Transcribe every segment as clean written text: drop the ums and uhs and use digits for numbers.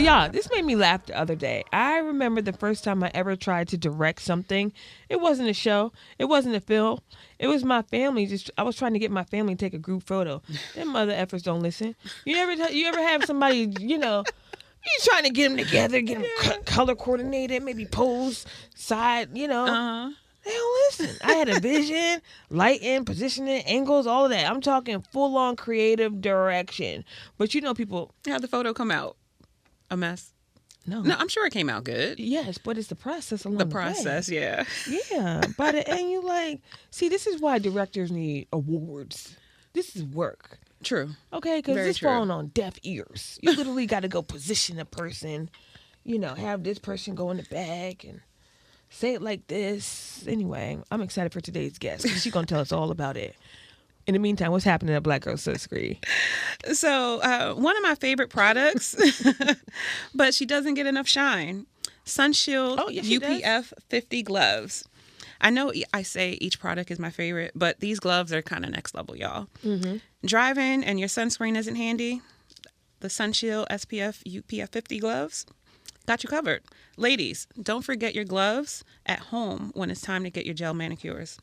y'all, this made me laugh the other day. I remember the first time I ever tried to direct something. It wasn't a show. It wasn't a film. It was my family. I was trying to get my family to take a group photo. Them mother effers don't listen. You ever have somebody, you're trying to get them together, get them color coordinated, maybe pose, side, They don't listen. I had a vision, lighting, positioning, angles, all of that. I'm talking full-on creative direction. But people... How'd the photo come out? A mess? No, I'm sure it came out good. Yes, but it's the process along The way. process, yeah. Yeah. By the end, you see, this is why directors need awards. This is work. True. Okay, because Very it's true. falling on deaf ears. You literally got to go position a person, have this person go in the back and say it like this. Anyway, I'm excited for today's guest because she's going to tell us all about it. In the meantime, what's happening at Black Girl Sunscreen? So one of my favorite products, but she doesn't get enough shine, Sunshield UPF 50 gloves. I know I say each product is my favorite, but these gloves are kind of next level, y'all. Mm-hmm. Driving and your sunscreen isn't handy, the Sunshield SPF UPF 50 gloves got you covered. Ladies, don't forget your gloves at home when it's time to get your gel manicures.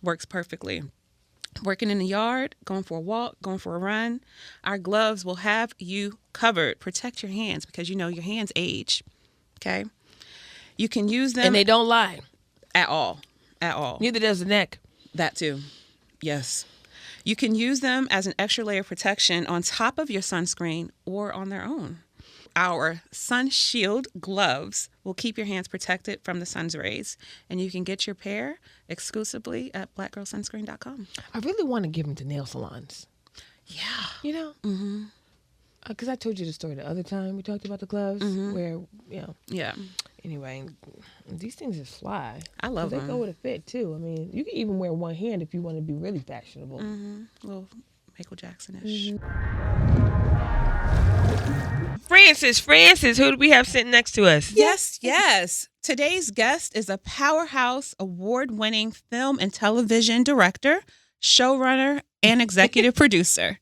Works perfectly. Working in the yard, going for a walk, going for a run, our gloves will have you covered. Protect your hands because your hands age. Okay? You can use them. And they don't lie. At all. At all. Neither does the neck. That too. Yes. You can use them as an extra layer of protection on top of your sunscreen or on their own. Our Sun Shield gloves will keep your hands protected from the sun's rays. And you can get your pair exclusively at blackgirlsunscreen.com. I really want to give them to nail salons. Yeah. Mm-hmm. Because I told you the story the other time we talked about the gloves where, Yeah. Anyway, these things just fly. I love them. They go with a fit, too. I mean, you can even wear one hand if you want to be really fashionable. Mm-hmm. A little Michael Jackson-ish. Francis, who do we have sitting next to us? Yes. Today's guest is a powerhouse award-winning film and television director, showrunner, and executive producer.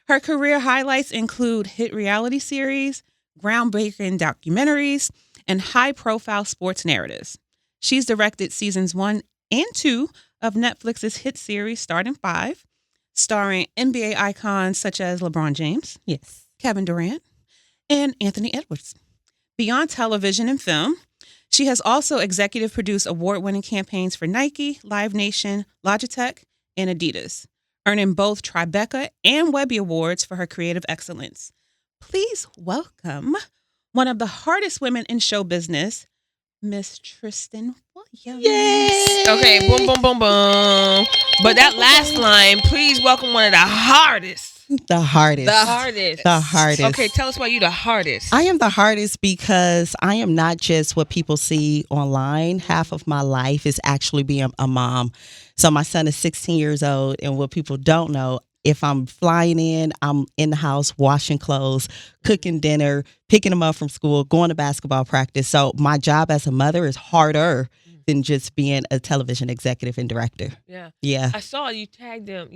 Her career highlights include hit reality series, groundbreaking documentaries, and high-profile sports narratives. She's directed seasons 1 and 2 of Netflix's hit series Starting Five, starring NBA icons such as LeBron James, Kevin Durant, and Anthony Edwards. Beyond television and film, she has also executive produced award-winning campaigns for Nike, Live Nation, Logitech, and Adidas, earning both Tribeca and Webby Awards for her creative excellence. Please welcome one of the hardest women in show business, Miss Trishtan Williams. Yay! Okay, boom, boom, boom, boom. But that last line, please welcome one of the hardest. The hardest. Okay, tell us why you're the hardest. I am the hardest because I am not just what people see online. Half of my life is actually being a mom. So my son is 16 years old, and what people don't know, if I'm flying in, I'm in the house washing clothes, cooking dinner, picking him up from school, going to basketball practice. So my job as a mother is harder than just being a television executive and director. Yeah. I saw you tag them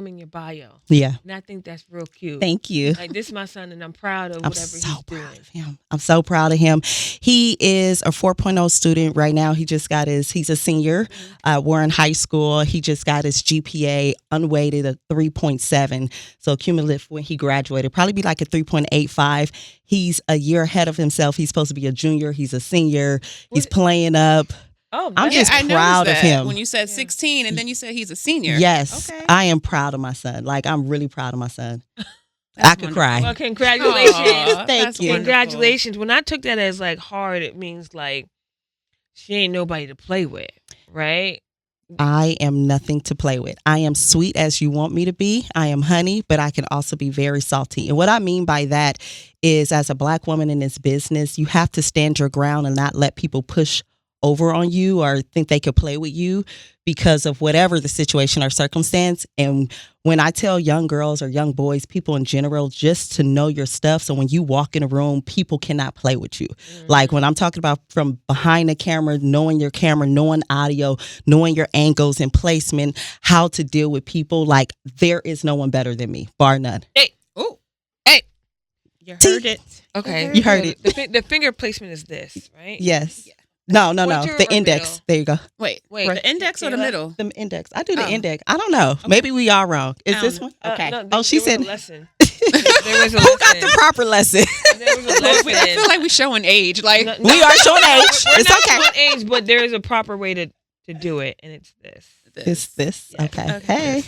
in your bio. Yeah. And I think that's real cute. Thank you. Like, this is my son, and I'm proud of whatever he's doing. I'm so proud of him. He is a 4.0 student right now. He's a senior. We're in high school. He just got his GPA unweighted at 3.7. So cumulative when he graduated, probably be like a 3.85. He's a year ahead of himself. He's supposed to be a junior. He's a senior. He's playing up. Oh, I'm just proud of him. When you said 16 and then you said he's a senior. Yes. Okay. I am proud of my son. Like, I'm really proud of my son. I could cry. Well, congratulations. Thank you. Congratulations. When I took that as like hard, it means like she ain't nobody to play with, right? I am nothing to play with. I am sweet as you want me to be. I am honey, but I can also be very salty. And what I mean by that is, as a Black woman in this business, you have to stand your ground and not let people push over on you or think they could play with you because of whatever the situation or circumstance. And when I tell young girls or young boys, people in general, just to know your stuff. So when you walk in a room, people cannot play with you. Mm-hmm. Like when I'm talking about from behind the camera, knowing your camera, knowing audio, knowing your angles and placement, how to deal with people, like there is no one better than me, bar none. Hey. You heard it. Okay. You heard it. The finger placement is this, right? Yes. Yeah. No. Pointer The or index. middle? There you go. Wait, Right. the index or the middle? The index. I do the Oh. index. I don't know. Okay. Maybe we are wrong. Is I this don't one? Okay. No, Oh, she there said. was a lesson. There was a Who got the lesson. proper lesson? There was a Look, I feel lesson. like we're showing age. Like, No, We are showing age. We're It's not okay. showing age, but there is a proper way to do it, and it's this. This. Yes. Okay. Okay. Hey.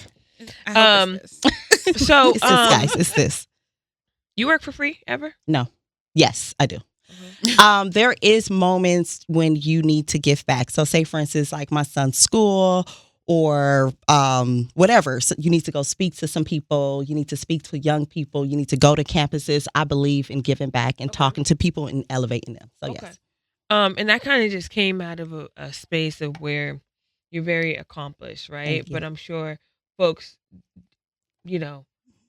I hope it's this. So, It's this, guys. It's this. you work for free ever? No. Yes, I do. There is moments when you need to give back. So say, for instance, like my son's school or whatever. So you need to go speak to some people. You need to speak to young people. You need to go to campuses. I believe in giving back and talking to people and elevating them. So yes. And that kind of just came out of a space of where you're very accomplished, right? Thank you. But I'm sure folks,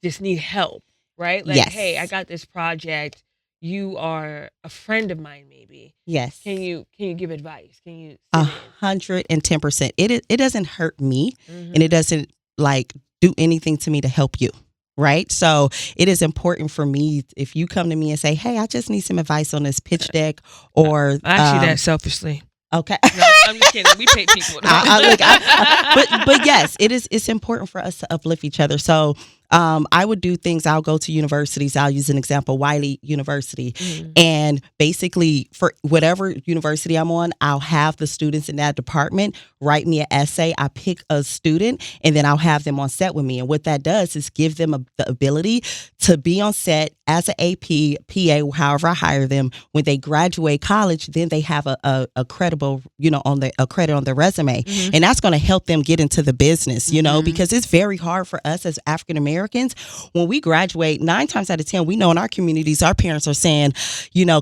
just need help, right? Like, Yes. hey, I got this project. You are a friend of mine, maybe. Yes. Can you give advice? Can you? sit in? 110%. It doesn't hurt me Mhm. and it doesn't like do anything to me to help you. Right. So it is important for me if you come to me and say, hey, I just need some advice on this pitch deck or I ask you that selfishly. Okay. No, I'm just kidding. We pay people. But yes, it's important for us to uplift each other. So I would do things. I'll go to universities. I'll use an example, Wiley University. Mhm. And basically for whatever university I'm on, I'll have the students in that department write me an essay. I pick a student and then I'll have them on set with me. And what that does is give them the ability to be on set as an AP, PA, however I hire them. When they graduate college, then they have a credible, a credit on their resume. Mhm. And that's going to help them get into the business, because it's very hard for us as African Americans. When we graduate, 9 times out of 10, we know in our communities, our parents are saying,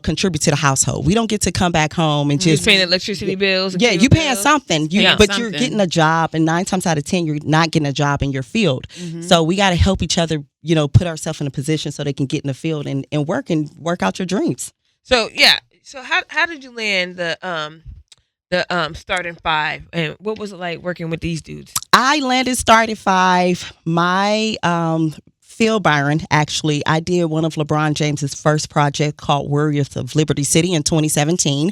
contribute to the household. We don't get to come back home and Just just paying electricity bills. yeah, cable you paying bills. something, Yeah. but you're Something. getting a job, and 9 times out of 10, you're not getting a job in your field. So we got to help each other, put ourselves in a position so they can get in the field and work out your dreams. So yeah. So how did you land the starting 5, and what was it like working with these dudes? I landed started 5. My Phil Byron, actually, I did one of LeBron James's first project called Warriors of Liberty City in 2017.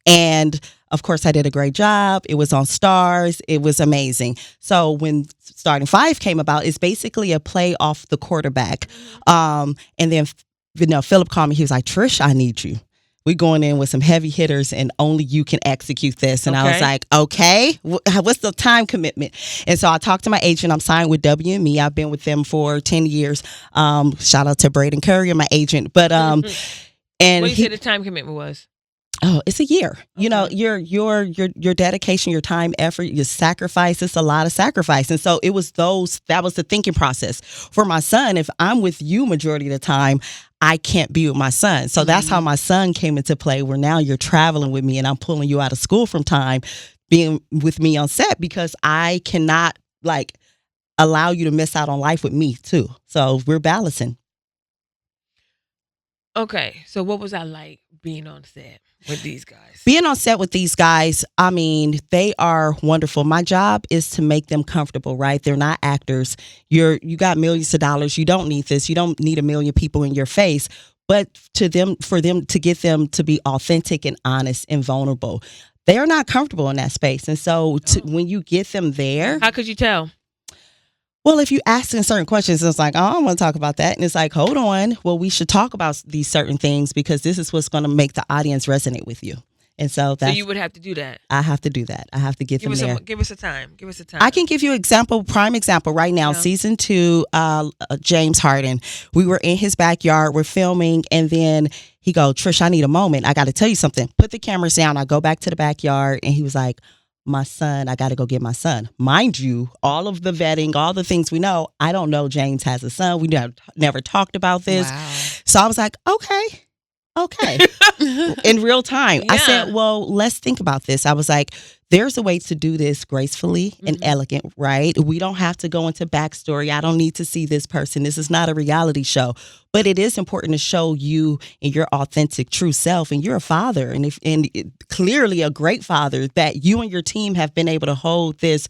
And of course, I did a great job. It was on Stars. It was amazing. So when Starting 5 came about, it's basically a play off the quarterback. And then, Philip called me. He was like, Trish, I need you. We're going in with some heavy hitters and only you can execute this. And I was Okay. like, okay, what's the time commitment? And so I talked to my agent. I'm signed with W&Me. I've been with them for 10 years. Shout out to Braden Curry, my agent. But, and What do you he- say the time commitment was? Oh, it's a year. Okay. Your dedication, your time, effort, your sacrifice. It's a lot of sacrifice. And so that was the thinking process. For my son, if I'm with you majority of the time, I can't be with my son. So that's how my son came into play, where now you're traveling with me and I'm pulling you out of school from time, being with me on set, because I cannot allow you to miss out on life with me too. So we're balancing. Okay. So what was I like being on set with these guys? Being on set with these guys, I mean, they are wonderful. My job is to make them comfortable, right? They're not actors. You got millions of dollars. You don't need this. You don't need a million people in your face. But for them to get them to be authentic and honest and vulnerable, they are not comfortable in that space. And so when you get them there, How could you tell? well, if you ask them certain questions, it's like, oh, I don't want to talk about that. And it's like, hold on. Well, we should talk about these certain things because this is what's going to make the audience resonate with you. And so So that's, you would have to do that. I have to do that. I have to get Give them us there. give us a time. Give us a time. I can give you prime example right now. Yeah. Season 2, James Harden. We were in his backyard. We're filming, and then he go, Trish, I need a moment. I got to tell you something. Put the cameras down. I go back to the backyard, and he was like, my son, I got to go get my son. Mind you, all of the vetting, all the things we know, I don't know James has a son. We never talked about this. Wow. So I was like, okay. In real time. I Yeah. said, well, let's think about this. I was like, there's a way to do this gracefully and elegant, right? We don't have to go into backstory. I don't need to see this person. This is not a reality show. But it is important to show you and your authentic, true self. And you're a father, and clearly a great father, that you and your team have been able to hold this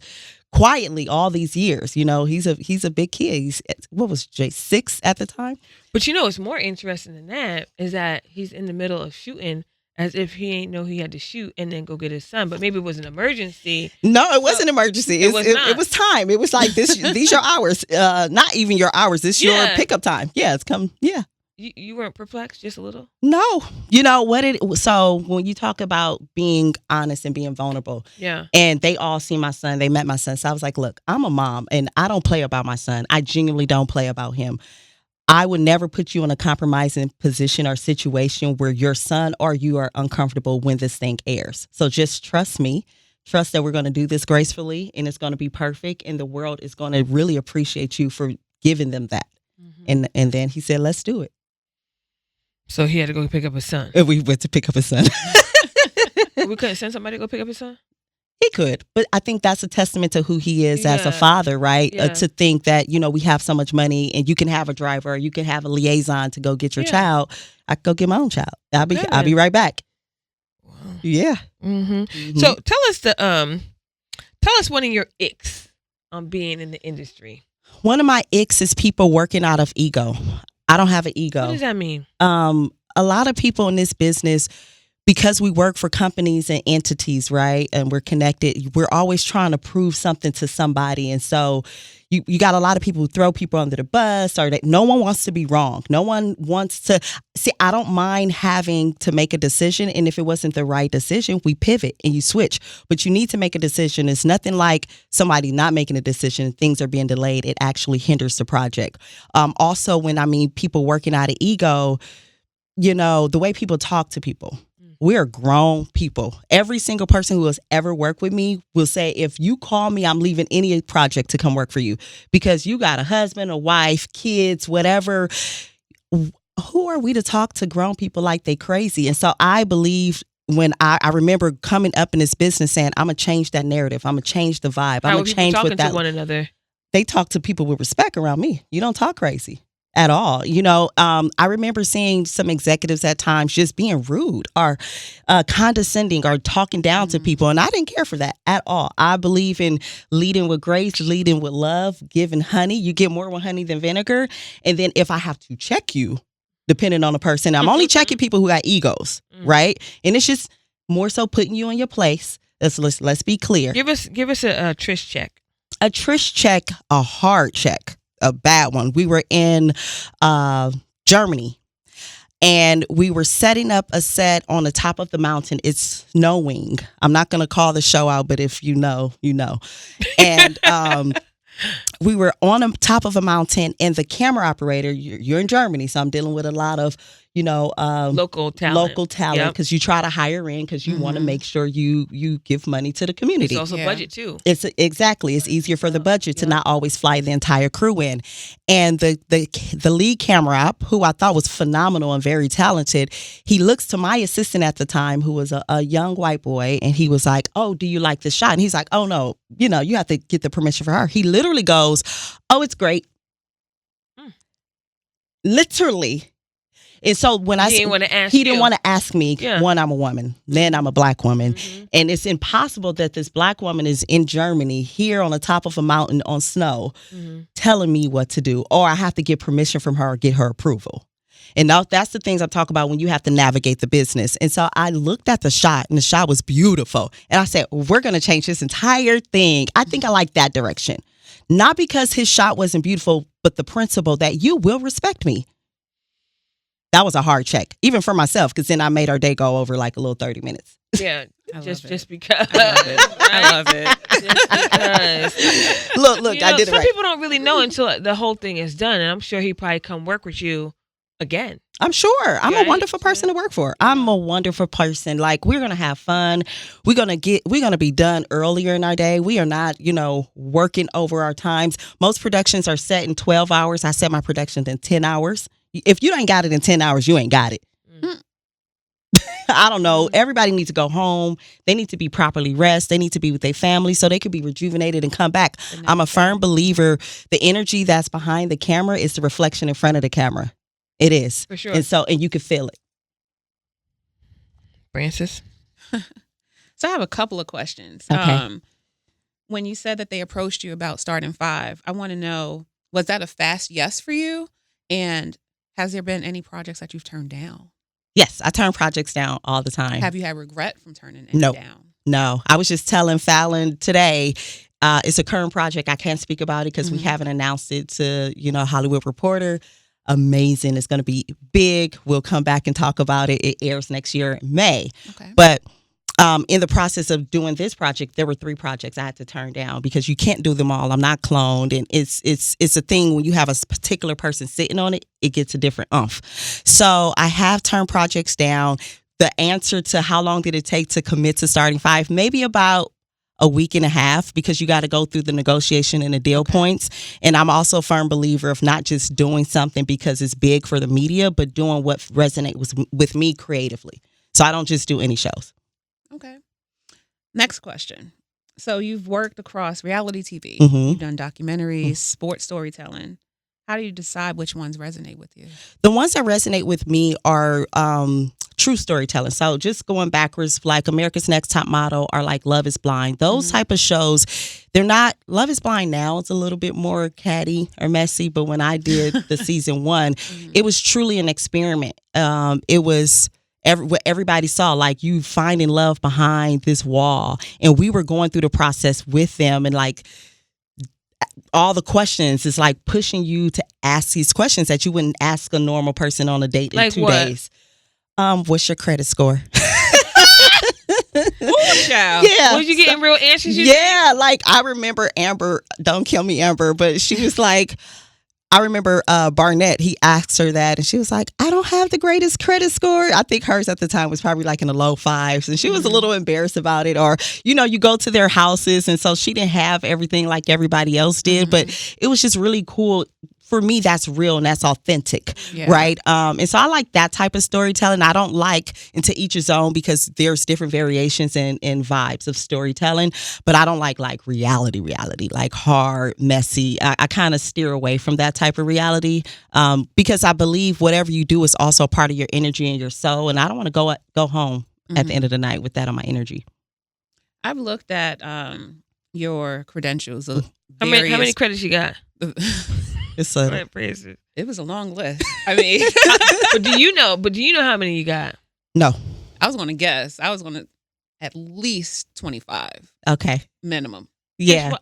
quietly all these years. You know, he's a big kid. He's, what was Jay, 6 at the time? But you know what's more interesting than that is that he's in the middle of shooting as if he ain't know he had to shoot and then go get his son. But maybe it was an emergency. No, it wasn't an emergency. It was time. It was like this. These your hours. Not even your hours. This your pickup time. Yeah, it's come. Yeah. You weren't perplexed just a little? No. You know what so when you talk about being honest and being vulnerable, and they all see my son, they met my son. So I was like, look, I'm a mom and I don't play about my son. I genuinely don't play about him. I would never put you in a compromising position or situation where your son or you are uncomfortable when this thing airs. So just trust me. Trust that we're going to do this gracefully and it's going to be perfect. And the world is going to really appreciate you for giving them that. Mm-hmm. And then he said, let's do it. So he had to go pick up his son. And we went to pick up his son. We couldn't send somebody to go pick up his son? He could, but I think that's a testament to who he is as a father, right? To think that, you know, we have so much money and you can have a driver or you can have a liaison to go get your child. I could go get my own child. I'll be right back. Wow. Yeah. Mm-hmm. Mm-hmm. So tell us one of your icks on being in the industry. One of my icks is people working out of ego. I don't have an ego. What does that mean? A lot of people in this business, because we work for companies and entities, right? And we're connected. We're always trying to prove something to somebody. And so you got a lot of people who throw people under the bus or that no one wants to be wrong. No one wants to see. I don't mind having to make a decision. And if it wasn't the right decision, we pivot and you switch. But you need to make a decision. It's nothing like somebody not making a decision. Things are being delayed. It actually hinders the project. Also, when I mean people working out of ego, you know, the way people talk to people. We're grown people. Every single person who has ever worked with me will say, if you call me, I'm leaving any project to come work for you because you got a husband, a wife, kids, whatever. Who are we to talk to grown people like they crazy? And so I believe when I remember coming up in this business saying, I'm going to change that narrative. I'm going to change the vibe. I'm going to change what that. To one another. They talk to people with respect around me. You don't talk crazy. At all. You know, I remember seeing some executives at times just being rude or condescending or talking down to people. And I didn't care for that at all. I believe in leading with grace, leading with love, giving honey. You get more with honey than vinegar. And then if I have to check you, depending on the person, I'm only checking people who got egos, right? And it's just more so putting you in your place. Let's be clear. Give us a Trish check. A Trish check, a hard check. A bad one. We were in Germany and we were setting up a set on the top of the mountain. It's snowing. I'm not going to call the show out, but if you know, you know. And we were on the top of a mountain and the camera operator, you're in Germany, so I'm dealing with a lot of, you know, local talent because you try to hire in because you want to make sure you give money to the community. It's also budget too. It's easier for the budget to not always fly the entire crew in. And the lead camera op, who I thought was phenomenal and very talented, he looks to my assistant at the time, who was a young white boy, and he was like, "Oh, do you like this shot?" And he's like, "Oh no, you know, you have to get the permission for her." He literally goes, "Oh, it's great." Literally. And so when he didn't want to ask didn't want to ask me, one, I'm a woman, then I'm a black woman. And it's impossible that this black woman is in Germany here on the top of a mountain on snow telling me what to do, or I have to get permission from her or get her approval. And that's the things I talk about when you have to navigate the business. And so I looked at the shot and the shot was beautiful. And I said, we're going to change this entire thing. I think I like that direction. Not because his shot wasn't beautiful, but the principle that you will respect me. That was a hard check, even for myself, because then I made our day go over like a little 30 minutes. Yeah, just because. I love it. Just because. Look, I did it right. Some people don't really know until the whole thing is done, and I'm sure he probably come work with you again. I'm sure. I'm a wonderful person to work for. I'm a wonderful person. Like, we're going to have fun. We're going to be done earlier in our day. We are not, working over our times. Most productions are set in 12 hours. I set my productions in 10 hours. If you ain't got it in 10 hours, you ain't got it. I don't know. Everybody needs to go home. They need to be properly rested. They need to be with their family so they could be rejuvenated and come back. I'm a firm believer the energy that's behind the camera is the reflection in front of the camera. It is. For sure. And you can feel it. Francis? So I have a couple of questions. Okay. when you said that they approached you about starting 5, I want to know, was that a fast yes for you? And has there been any projects that you've turned down? Yes, I turn projects down all the time. Have you had regret from turning any down? No. I was just telling Fallon today, it's a current project. I can't speak about it because we haven't announced it to, Hollywood Reporter. Amazing. It's going to be big. We'll come back and talk about it. It airs next year in May. Okay. But in the process of doing this project, there were 3 projects I had to turn down because you can't do them all. I'm not cloned, and it's a thing when you have a particular person sitting on it, it gets a different oomph. So I have turned projects down. The answer to how long did it take to commit to starting 5? Maybe about a week and a half, because you got to go through the negotiation and the deal points. And I'm also a firm believer of not just doing something because it's big for the media, but doing what resonates with me creatively. So I don't just do any shows. Okay. Next question. So you've worked across reality TV. You've done documentaries, sports storytelling. How do you decide which ones resonate with you? The ones that resonate with me are true storytelling. So just going backwards, like America's Next Top Model or like Love is Blind. Those type of shows, they're not, Love is Blind now, it's a little bit more catty or messy. But when I did the season 1, it was truly an experiment. It was what everybody saw, like you finding love behind this wall. And we were going through the process with them, and like all the questions is like pushing you to ask these questions that you wouldn't ask a normal person on a date in 2 days. What's your credit score? Ooh, child. Yeah. Was you getting real anxious? Yeah, like I remember Amber, don't kill me Amber, but she was like, I remember Barnett, he asked her that, and she was like, I don't have the greatest credit score. I think hers at the time was probably like in the low 5s, and she was a little embarrassed about it. Or, you go to their houses, and so she didn't have everything like everybody else did, but it was just really cool. For me, that's real and that's authentic, right? And so I like that type of storytelling. I don't like into each his own, because there's different variations and vibes of storytelling, but I don't like reality, like hard, messy. I kind of steer away from that type of reality because I believe whatever you do is also part of your energy and your soul, and I don't want to go home at the end of the night with that on my energy. I've looked at your credentials. How many credits you got? It was a long list. I mean, but do you know how many you got? No. I was going to guess. I was going to at least 25. Okay. Minimum. Yeah.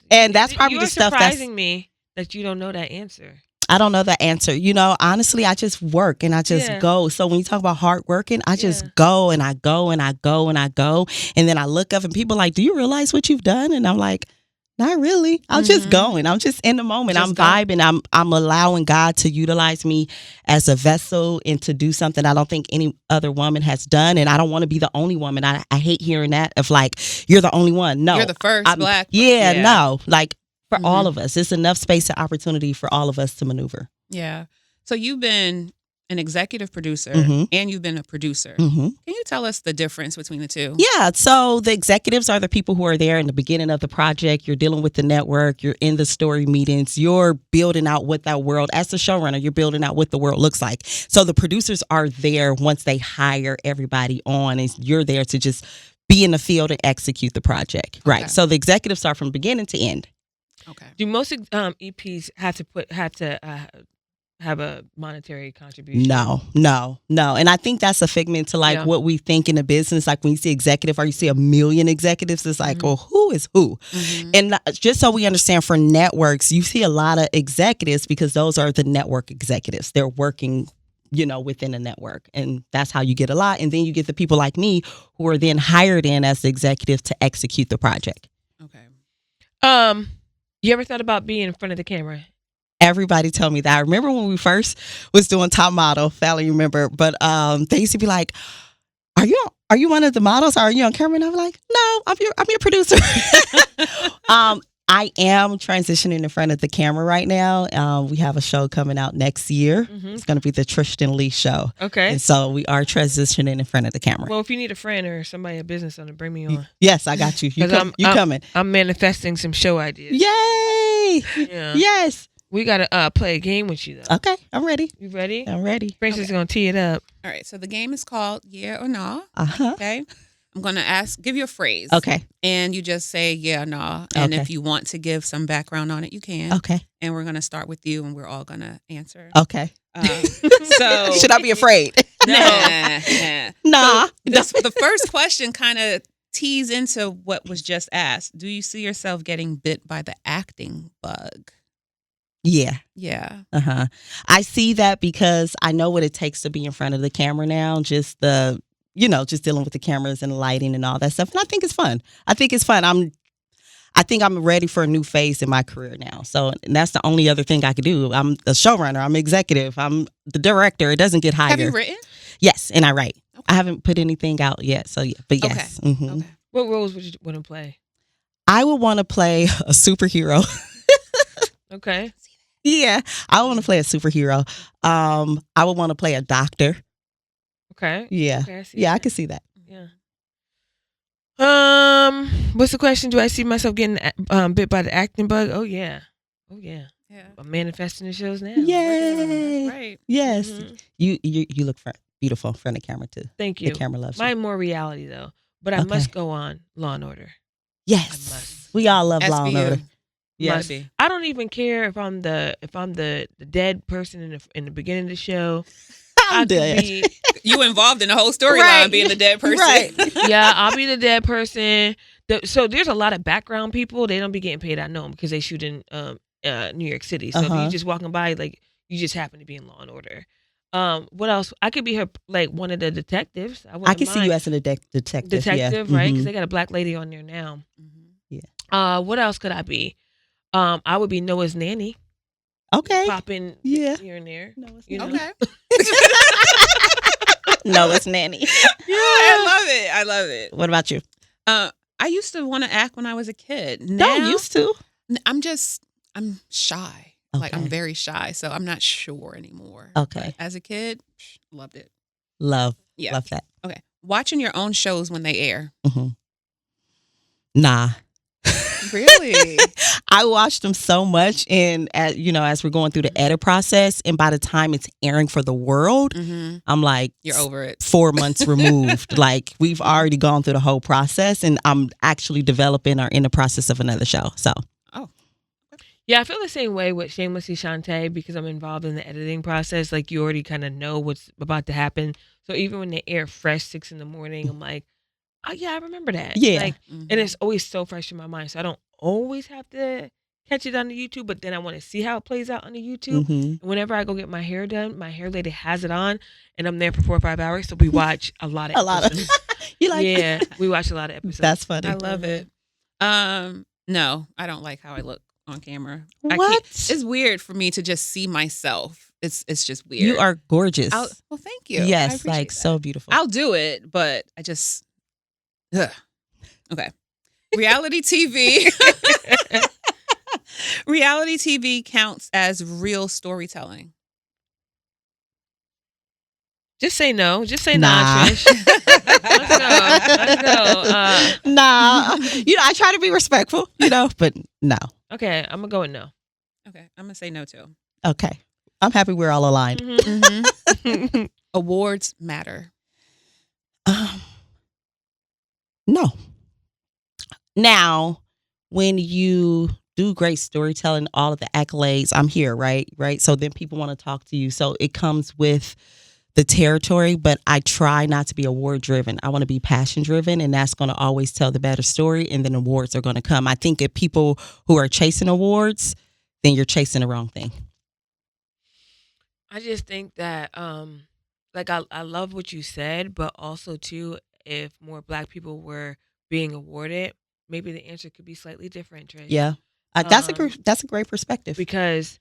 And that's probably the stuff that's surprising me that you don't know that answer. I don't know the answer. Honestly, I just work and I just go. So when you talk about hard working, I just go and I go and I go and I go. And then I look up and people are like, do you realize what you've done? And I'm like, not really. I'm just going. I'm just in the moment. I'm vibing. I'm allowing God to utilize me as a vessel and to do something I don't think any other woman has done. And I don't want to be the only woman. I hate hearing that of like, you're the only one. No. You're the first Black. No. Like for all of us, it's enough space and opportunity for all of us to maneuver. Yeah. So you've been an executive producer and you've been a producer. Can you tell us the difference between the two? Yeah. So the executives are the people who are there in the beginning of the project. You're dealing with the network. You're in the story meetings. You're building out what that world, as the showrunner, you're building out what the world looks like. So the producers are there once they hire everybody on, and you're there to just be in the field and execute the project. Okay. Right. So the executives are from beginning to end. Okay. Do most EPs have to have a monetary contribution? No. And I think that's a figment to like what we think in the business. Like when you see executive or you see a million executives, it's like, well, who is who? And just so we understand, for networks, you see a lot of executives because those are the network executives. They're working, within a network, and that's how you get a lot. And then you get the people like me who are then hired in as the executive to execute the project. Okay. You ever thought about being in front of the camera? Everybody told me that. I remember when we first was doing Top Model, Fallon, you remember, but they used to be like, are you one of the models? Or are you on camera? And I'm like, no, I'm your producer. I am transitioning in front of the camera right now. We have a show coming out next year. It's going to be the Trishtan Lee show. Okay. And so we are transitioning in front of the camera. Well, if you need a friend or somebody in business on to bring me on. Yes, I got you. You coming. I'm manifesting some show ideas. Yay! Yeah. Yes. We got to play a game with you, though. Okay, I'm ready. You ready? I'm ready. Princess is going to tee it up. All right, so the game is called Yeah or Nah. Uh-huh. Okay. I'm going to give you a phrase. Okay. And you just say, yeah, nah. And Okay. if you want to give some background on it, you can. Okay. And we're going to start with you and we're all going to answer. Okay. So Should I be afraid? Nah. Nah. So the first question kind of tees into what was just asked. Do you see yourself getting bit by the acting bug? Yeah. Yeah. Uh-huh. I see that because I know what it takes to be in front of the camera now. Just dealing with the cameras and lighting and all that stuff. And I think it's fun. I think I'm ready for a new phase in my career now. So and that's the only other thing I could do. I'm the showrunner. I'm executive. I'm the director. It doesn't get higher. Have you written? Yes, and I write. Okay. I haven't put anything out yet. So yeah, but yes. Okay. Mhm. Okay. What roles would you want to play? I would want to play a superhero. Okay. Yeah, I want to play a superhero. I would want to play a doctor. Okay. Yeah. Okay, I see Yeah, I that. can see that. Yeah. What's the question? Do I see myself getting bit by the acting bug? Oh yeah. Yeah. I'm manifesting the shows now. Yay. Right. Yes. Mhm. You look beautiful in front of the camera too. Thank you. The camera loves you. Mine more reality though, but I Okay. must go on Law and Order. I Yes. must. We all love Law and SVU. Order. Yes. Must. I don't even care if I'm the dead person in the beginning of the show. I I'm could dead. be- You involved in the whole storyline Right. being the dead person. Right. yeah, I'll be the dead person. So there's a lot of background people. They don't be getting paid. I know them because they shoot in New York City. So if Uh-huh. you just walking by, like you just happen to be in Law and Order. What else? I could be her like one of the detectives. I can see you as a detective. detective, Yeah. right? Because Mhm. they got a black lady on there now. Mhm. What else could I be? I would be Noah's nanny, Okay. popping Yeah. here and there. No, it's You know? Okay. No, it's nanny. Yeah, I love it. What about you? I used to want to act when I was a kid. No, Now, used to. I'm shy. Like I'm Okay. very shy, so I'm not sure anymore. Okay. But as a kid, loved it. Love. Yeah. Love that. Okay. Watching your own shows when they air. Hmm. Nah. Really? I watched them so much, and as we're going through the edit process, and by the time it's airing for the world, Mm-hmm. I'm like, You're over it. 4 months removed. Like we've already gone through the whole process, and I'm actually developing or in the process of another show. So Yeah, I feel the same way with Shamelessly Shontay because I'm involved in the editing process. Like you already kind of know what's about to happen. So even when they air fresh 6 a.m, I'm like, oh yeah, I remember that. Yeah. Like, Mhm. and it's always so fresh in my mind. So I don't always have to catch it on the YouTube, but then I want to see how it plays out on the YouTube. mhm. And whenever I go get my hair done, my hair lady has it on, and I'm there for 4 or 5 hours. So we watch a lot of A lot of episodes. you like Yeah, we watch a lot of episodes. That's funny. I love it. No, I don't like how I look on camera. I What? can't- It's weird for me to just see myself. It's just weird. You are gorgeous. Well, thank you. I Yes, appreciate like that. so beautiful. I'll do it, but I just. Ugh. Okay. Reality TV. Reality TV counts as real storytelling. Just say no. Just say Nah. nah, Trish. Let's go. Nah, I try to be respectful, but no. Okay, I'm gonna go with no. Okay, I'm gonna say no too. Okay, I'm happy we're all aligned. Mhm. Awards matter. No. Now, when you do great storytelling, all of the accolades, I'm here, right? So then people want to talk to you. So it comes with the territory, but I try not to be award driven. I want to be passion driven, and that's going to always tell the better story, and then awards are going to come. I think if people who are chasing awards, then you're chasing the wrong thing. I just think that, like, I love what you said, but also too, if more Black people were being awarded, maybe the answer could be slightly different, Trish. Yeah, that's Um, a great perspective. because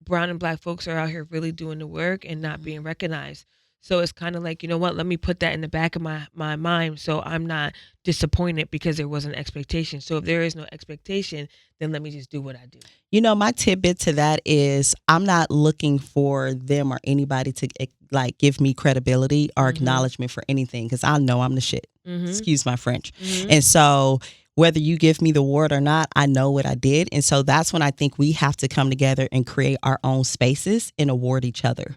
brown and Black folks are out here really doing the work and not being recognized. So it's kind of like, you know what, let me put that in the back of my mind so I'm not disappointed because there was an expectation. So if there is no expectation, then let me just do what I do. My tidbit to that is I'm not looking for them or anybody to like give me credibility or Mhm. acknowledgement for anything, because I know I'm the shit. Mm-hmm. Excuse my French. Mm-hmm. And so whether you give me the award or not, I know what I did. And so that's when I think we have to come together and create our own spaces and award each other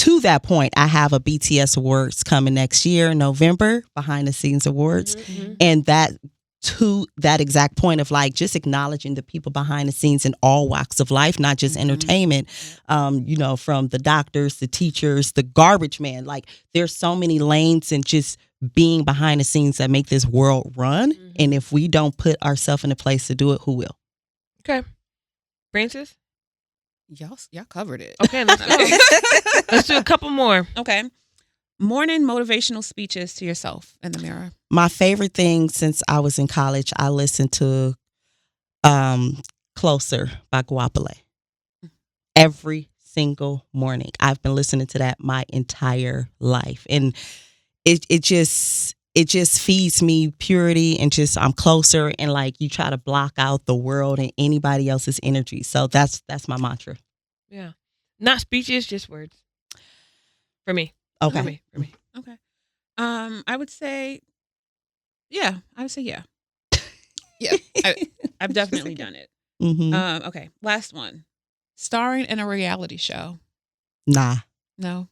to that point, I have a BTS Awards coming next year, November, behind the scenes awards. And that to that exact point of like just acknowledging the people behind the scenes in all walks of life, not just entertainment, you know, from the doctors, the teachers, the garbage man. Like there's so many lanes and just being behind the scenes that make this world run. And if we don't put ourselves in a place to do it, who will? Okay. Francis? Y'all covered it. Okay, let's go. Let's do a couple more. Okay. Morning motivational speeches to yourself in the mirror. My favorite thing since I was in college, I listened to Closer by Guapale. Every single morning. I've been listening to that my entire life. And it just feeds me purity and just I'm closer, and like you try to block out the world and anybody else's energy. So that's my mantra. Yeah. Not speeches, just words. For me. Okay. For me. Okay. I would say, yeah. Yeah. I've definitely done it. Okay. Last one. Starring in a reality show. Nah. No.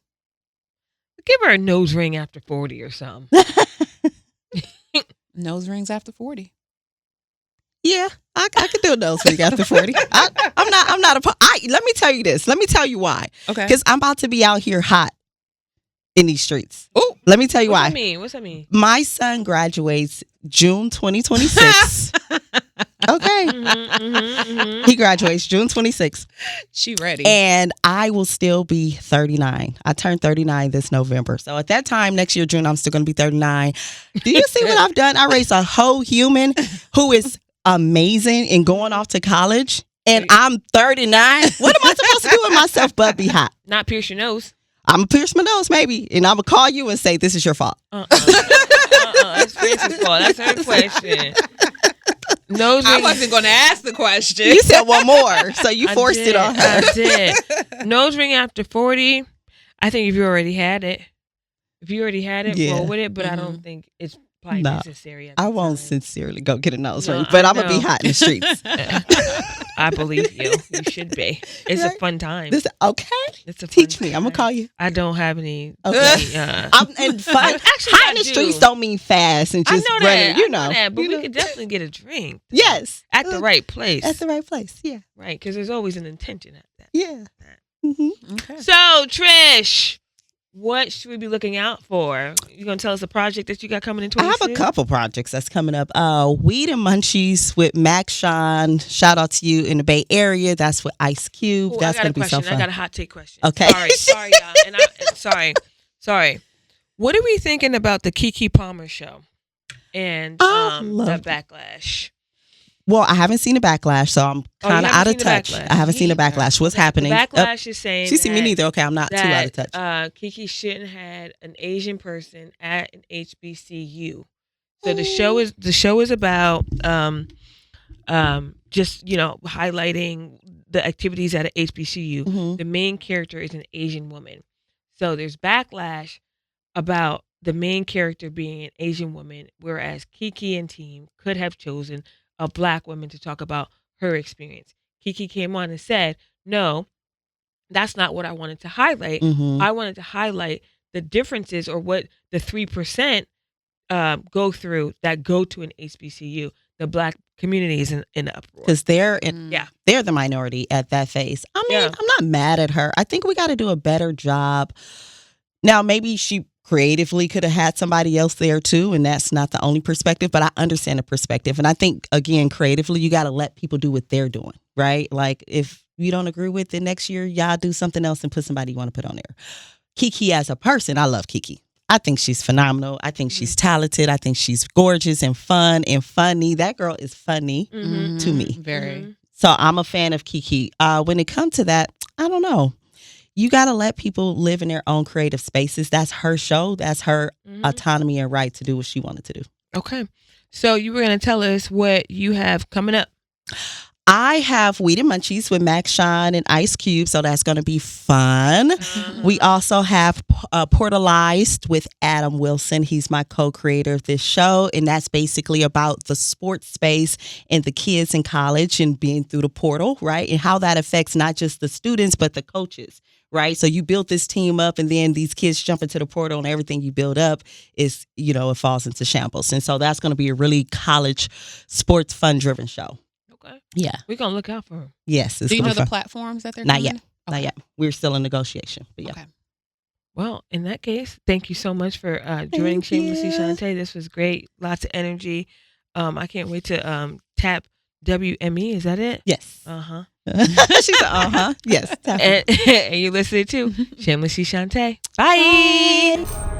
Give her a nose ring after 40 or something. Nose rings after 40. Yeah, I could do a nose ring after 40. I'm not let me tell you this. Let me tell you why. Okay. Because I'm about to be out here hot in these streets. Oh, let me tell you why. What's that mean? My son graduates June 2026. Okay. He graduates June 26th. She ready. And I will still be 39. I turned 39 this November. So at that time, next year, June, I'm still going to be 39. Do you see what I've done? I raised a whole human who is amazing and going off to college. And I'm 39. What am I supposed to do with myself but be hot? Not pierce your nose. I'm going to pierce my nose, maybe. And I'm going to call you and say, this is your fault. That's Francis' fault. That's her question. Nose ring. I wasn't going to ask the question. You said one more, so you forced it on her. I did. Nose ring after 40. I think if you already had it, roll with it. But I don't think it's probably necessary. I won't sincerely go get a nose ring, but I'm going to be hot in the streets. I believe you. You should be. It's a fun time. Okay. It's a fun Teach me. time. I'm going to call you. I don't have any. Okay. And fun. Actually, hot in the streets don't mean fast and just I know running. that. You know. That, but we could definitely get a drink. Yes. At the right place. At the right place. Yeah. Right. Because there's always an intention at that. Yeah. Okay. So, Trish, what should we be looking out for? You going to tell us a project that you got coming in 2026? I have a couple projects that's coming up. Weed and Munchies with Mac Sean. Shout out to you in the Bay Area. That's with Ice Cube. Ooh, that's going to be so fun. I got a hot take question. Okay. Sorry, y'all. And sorry. What are we thinking about the Keke Palmer show and the backlash? Well, I haven't seen the backlash, so I'm kind of out of touch. I haven't seen the backlash. What's happening? The backlash is saying she see me neither. Okay, I'm not too out of touch. Keke shouldn't have had an Asian person at an HBCU. So the show is about just highlighting the activities at an HBCU. The main character is an Asian woman, so there's backlash about the main character being an Asian woman, whereas Keke and team could have chosen a Black woman to talk about her experience. Keke came on and said, no, that's not what I wanted to highlight. I wanted to highlight the differences or what the 3% go through that go to an HBCU. The Black community is in uproar. Because they're the minority at that phase. I mean, I'm not mad at her. I think we got to do a better job. Now, maybe she creatively could have had somebody else there too, and that's not the only perspective, but I understand the perspective. And I think, again, creatively, you got to let people do what they're doing, right? Like, if you don't agree with it next year, y'all do something else and put somebody you want to put on there. Keke as a person, I love Keke. I think she's phenomenal. I think she's talented. I think she's gorgeous and fun and funny. That girl is funny to me. Very. So I'm a fan of Keke. When it comes to that, I don't know. You got to let people live in their own creative spaces. That's her show. That's her autonomy and right to do what she wanted to do. Okay. So you were going to tell us what you have coming up. I have Weed and Munchies with Mac Sean and Ice Cube, so that's going to be fun. We also have Portalized with Adam Wilson. He's my co-creator of this show, and that's basically about the sports space and the kids in college and being through the portal, right? And how that affects not just the students, but the coaches, right? So you built this team up, and then these kids jump into the portal, and everything you build up is, it falls into shambles. And so that's going to be a really college sports fun-driven show. Okay. Yeah. We're going to look out for them. Yes. Do you know the platforms that they're Not coming? yet. Okay. Not yet. We're still in negotiation. But yeah. Okay. Well, in that case, thank you so much for joining Shamelessly Shontay. This was great. Lots of energy. I can't wait to tap WME. Is that it? Yes. Uh-huh. She said, yes. And you listening to Shamelessly Shontay. Bye. Bye.